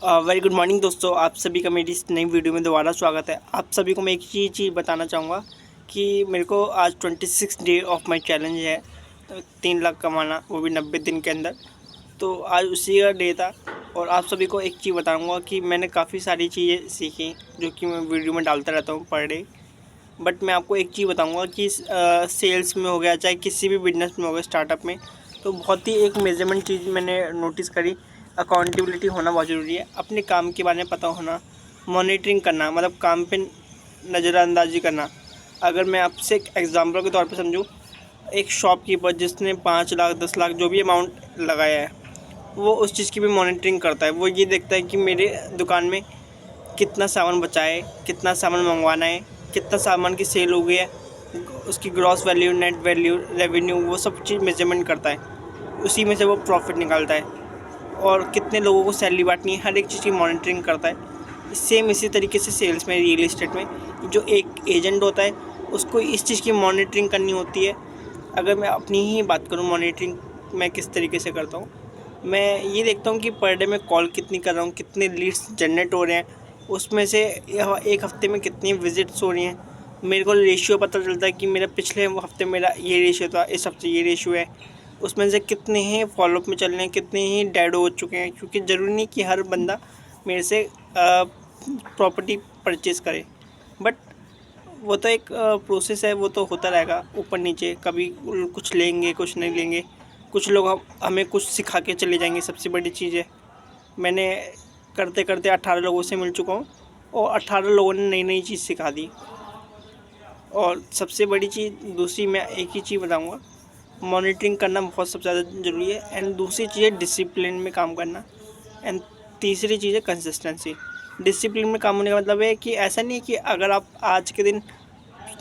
Very good morning दोस्तों, आप सभी का मेरी इस नई वीडियो में दोबारा स्वागत है। आप सभी को मैं एक चीज़ बताना चाहूँगा कि मेरे को आज 26 डे ऑफ माय चैलेंज है 3 लाख कमाना, वो भी 90 दिन के अंदर। तो आज उसी का डे था और आप सभी को एक चीज़ बताऊँगा कि मैंने काफ़ी सारी चीज़ें सीखी जो कि मैं वीडियो में डालता रहता हूँ पर डे। बट मैं आपको एक चीज़ बताऊँगा कि सेल्स में हो गया, चाहे किसी भी बिजनेस में हो गया, स्टार्टअप में, तो बहुत ही एक मेजरमेंट चीज़ मैंने नोटिस करी। अकाउंटेबिलिटी होना बहुत ज़रूरी है, अपने काम के बारे में पता होना, मॉनिटरिंग करना, मतलब काम पे नज़रअंदाजी करना। अगर मैं आपसे एक एग्जांपल के तौर पे समझूं, एक शॉपकीपर जिसने 5 लाख 10 लाख जो भी अमाउंट लगाया है, वो उस चीज़ की भी मॉनिटरिंग करता है। वो ये देखता है कि मेरे दुकान में कितना सामान बचा है, कितना सामान मंगवाना है, कितना सामान की सेल हो गई है, उसकी gross value, net value, revenue, वो सब चीज़ मेजरमेंट करता है। उसी में से वो प्रॉफिट निकालता है और कितने लोगों को सैलरी बांटनी है, हर एक चीज़ की मॉनिटरिंग करता है। सेम इसी तरीके से सेल्स में, रियल एस्टेट में जो एक एजेंट होता है, उसको इस चीज़ की मॉनिटरिंग करनी होती है। अगर मैं अपनी ही बात करूँ, मॉनिटरिंग मैं किस तरीके से करता हूँ, मैं ये देखता हूँ कि पर डे मैं कॉल कितनी कर रहा हूँ, कितने लीड्स जनरेट हो रहे हैं, उसमें से एक हफ़्ते में कितनी विजिट्स हो रही हैं। मेरे को रेशियो पता चलता है कि मेरा पिछले हफ्ते मेरा ये रेशियो था, इस हफ्ते ये रेशियो है। उसमें से कितने ही फॉलोअप में चल रहे हैं, कितने ही डेड हो चुके हैं, क्योंकि ज़रूरी नहीं कि हर बंदा मेरे से प्रॉपर्टी परचेज़ करे। बट वो तो एक प्रोसेस है, वो तो होता रहेगा ऊपर नीचे, कभी कुछ लेंगे कुछ नहीं लेंगे, कुछ लोग हमें कुछ सिखा के चले जाएंगे। सबसे बड़ी चीज़ है, मैंने करते करते 18 लोगों से मिल चुका हूँ और 18 लोगों ने नई नई चीज़ सिखा दी। और सबसे बड़ी चीज़ दूसरी, मैं एक ही चीज़ बताऊँगा, मॉनिटरिंग करना बहुत सबसे ज़्यादा ज़रूरी है। एंड दूसरी चीज़ है डिसिप्लिन में काम करना। एंड तीसरी चीज़ है कंसिस्टेंसी। डिसिप्लिन में काम होने का मतलब है कि ऐसा नहीं है कि अगर आप आज के दिन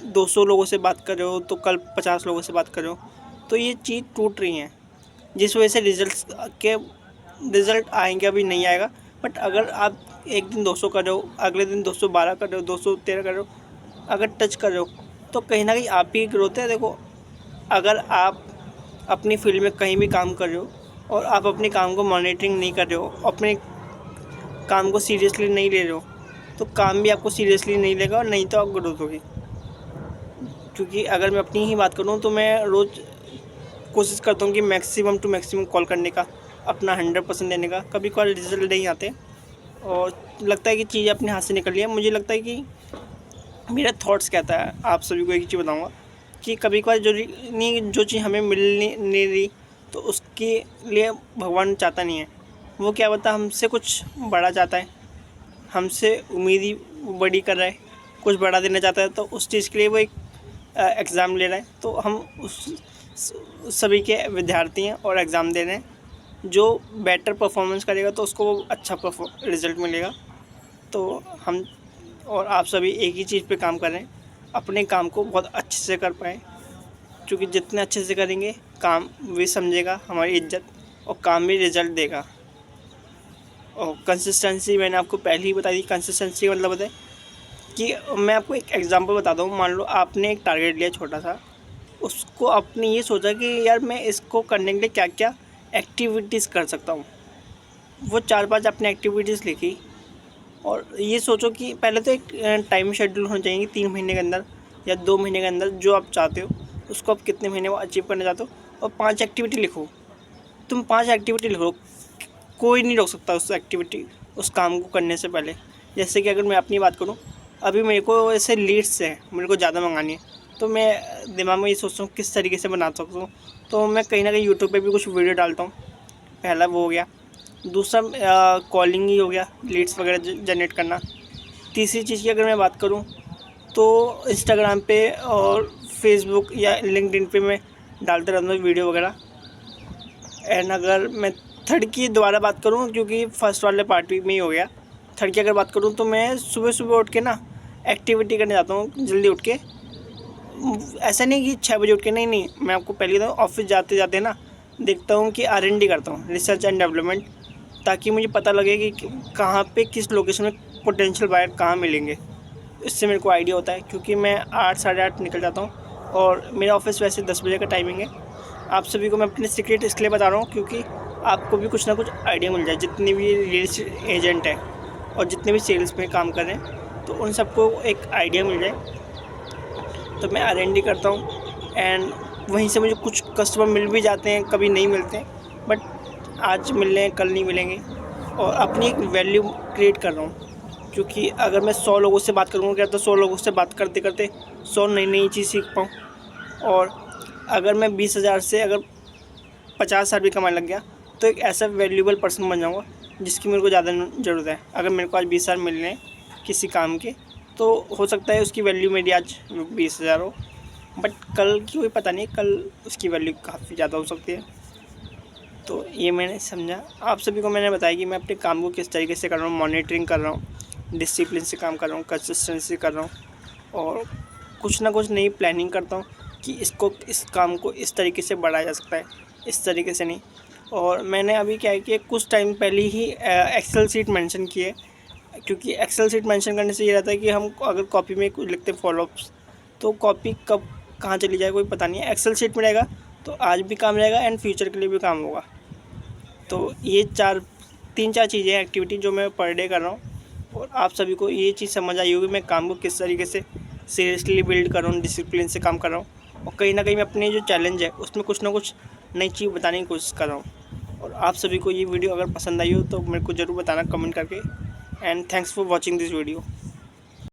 200 लोगों से बात कर रहे हो तो कल 50 लोगों से बात कर रहे हो, तो ये चीज़ टूट रही है, जिस वजह से रिज़ल्ट आएंगे, अभी नहीं आएगा। बट अगर आप एक दिन 200 कर रहे हो, अगले दिन 212 कर रहे हो, 213 कर रहे हो, अगर टच कर रहे हो, तो कहीं ना कहीं आप ही ग्रोथ है। देखो, अगर आप अपनी फील्ड में कहीं भी काम कर रहे हो और आप अपने काम को मॉनिटरिंग नहीं कर रहे हो, अपने काम को सीरियसली नहीं ले रहे हो, तो काम भी आपको सीरियसली नहीं लेगा और नहीं तो आप ग्रोथ होगी। क्योंकि अगर मैं अपनी ही बात करूँ तो मैं रोज़ कोशिश करता हूँ कि मैक्सिमम टू मैक्सिमम कॉल करने का, अपना 100% देने का। कभी कॉल रिजल्ट नहीं आते और लगता है कि चीज़ अपने हाथ से निकल रही है। मुझे लगता है कि मेरा थॉट्स कहता है, आप सभी को एक चीज़ बताऊँगा कि कभी कभार जरूरी नहीं, जो चीज़ हमें मिल नहीं रही तो उसके लिए भगवान चाहता नहीं है। वो क्या बता, हमसे कुछ बड़ा चाहता है, हमसे उम्मीद ही बड़ी कर रहा है, कुछ बड़ा देना चाहता है। तो उस चीज़ के लिए वो एक एग्ज़ाम ले रहा है। तो हम उस सभी के विद्यार्थी हैं और एग्ज़ाम दे रहे हैं। जो बेटर परफॉर्मेंस करेगा तो उसको वो अच्छा रिज़ल्ट मिलेगा। तो हम और आप सभी एक ही चीज़ पे काम करें, अपने काम को बहुत अच्छे से कर पाएँ, क्योंकि जितने अच्छे से करेंगे काम भी समझेगा हमारी इज्जत, और काम भी रिज़ल्ट देगा। और कंसिस्टेंसी मैंने आपको पहले ही बता दी। कंसिस्टेंसी का मतलब है कि मैं आपको एक एग्जांपल बताता हूँ। मान लो आपने एक टारगेट लिया छोटा सा, उसको आपने ये सोचा कि यार मैं इसको करने के लिए क्या क्या एक्टिविटीज़ कर सकता हूँ। वो 4-5 अपनी एक्टिविटीज़ लिखी और ये सोचो कि पहले तो एक टाइम शेड्यूल होना चाहिए कि 3 महीने के अंदर या 2 महीने के अंदर जो आप चाहते हो उसको आप कितने महीने में अचीव करना चाहते हो, और 5 एक्टिविटी लिखो। तुम 5 एक्टिविटी लिखो, कोई नहीं रोक सकता उस काम को करने से पहले। जैसे कि अगर मैं अपनी बात करूँ, अभी मेरे को ऐसे लीड्स हैं, मेरे को ज़्यादा मंगानी है, तो मैं दिमाग में ये सोचता हूँ किस तरीके से बना सकता हूँ। तो मैं कहीं ना कहीं यूट्यूब पे भी कुछ वीडियो डालता हूँ। पहला वो हो गया। दूसरा कॉलिंग ही हो गया, लीड्स वगैरह जनरेट करना। तीसरी चीज़ की अगर मैं बात करूँ तो इंस्टाग्राम पे और फेसबुक या लिंक्डइन पे मैं डालते रहता हूँ वीडियो वगैरह। एंड अगर मैं थर्ड की दोबारा बात करूँ, क्योंकि फर्स्ट वाले पार्ट में ही हो गया, थर्ड की अगर बात करूँ तो मैं सुबह सुबह उठ के ना एक्टिविटी करने जाता हूँ, जल्दी उठ के। ऐसा नहीं कि 6 बजे उठ के, नहीं, मैं आपको पहले बताऊँ, ऑफिस जाते जाते ना देखता हूँ कि R&D करता हूँ, रिसर्च एंड डेवलपमेंट, ताकि मुझे पता लगे कि कहाँ पे किस लोकेशन में पोटेंशियल बायर कहाँ मिलेंगे। इससे मेरे को आइडिया होता है, क्योंकि मैं 8 साढ़े 8 निकल जाता हूँ और मेरा ऑफिस वैसे 10 बजे का टाइमिंग है। आप सभी को मैं अपने सीक्रेट इसलिए बता रहा हूँ क्योंकि आपको भी कुछ ना कुछ आइडिया मिल जाए। जितने भी रियल एस्टेट एजेंट हैं और जितने भी सेल्स में काम कर रहे हैं, तो उन सबको एक आइडिया मिल जाए। तो मैं R&D करता हूँ एंड वहीं से मुझे कुछ कस्टमर मिल भी जाते हैं, कभी नहीं मिलते हैं, बट आज मिल रहे हैं, कल नहीं मिलेंगे। और अपनी एक वैल्यू क्रिएट कर रहा हूँ, क्योंकि अगर मैं 100 लोगों से बात करूँगा क्या, तो 100 लोगों से बात करते करते 100 नई नई चीज़ सीख पाऊँ। और अगर मैं 20,000 से अगर 50,000 भी कमाने लग गया, तो एक ऐसा वैल्यूएबल पर्सन बन जाऊँगा जिसकी मेरे को ज़्यादा ज़रूरत है। अगर मेरे को आज 20,000 मिल रहे हैं किसी काम के, तो हो सकता है उसकी वैल्यू मेरी आज 20,000 हो, बट कल की कोई पता नहीं, कल उसकी वैल्यू काफ़ी ज़्यादा हो सकती है। तो ये मैंने समझा। आप सभी को मैंने बताया कि मैं अपने काम को किस तरीके से कर रहा हूँ, मॉनिटरिंग कर रहा हूँ, डिसिप्लिन से काम कर रहा हूँ, कंसिस्टेंसी कर रहा हूँ, और कुछ ना कुछ नई प्लानिंग करता हूँ कि इस काम को इस तरीके से बढ़ाया जा सकता है, इस तरीके से नहीं। और मैंने अभी क्या है कि कुछ टाइम पहले ही एक्सेल शीट मेंशन की है, क्योंकि एक्सेल शीट मेंशन करने से ये रहता है कि हम अगर कॉपी में कुछ लिखते फॉलोअप्स, तो कॉपी कब कहाँ चली जाए कोई पता नहीं है। एक्सेल शीट में रहेगा तो आज भी काम रहेगा एंड फ्यूचर के लिए भी काम होगा। तो ये 3-4 चीज़ें हैं, एक्टिविटी जो मैं पर डे कर रहा हूँ। और आप सभी को ये चीज़ समझ आई होगी मैं काम को किस तरीके से सीरियसली बिल्ड कर रहा हूँ, डिसिप्लिन से काम कर रहा हूँ, और कहीं ना कहीं मैं अपने जो चैलेंज है उसमें कुछ ना कुछ नई चीज़ बताने की कोशिश कर रहा हूँ। और आप सभी को ये वीडियो अगर पसंद आई हो तो मेरे को ज़रूर बताना कमेंट करके। And thanks for watching this video.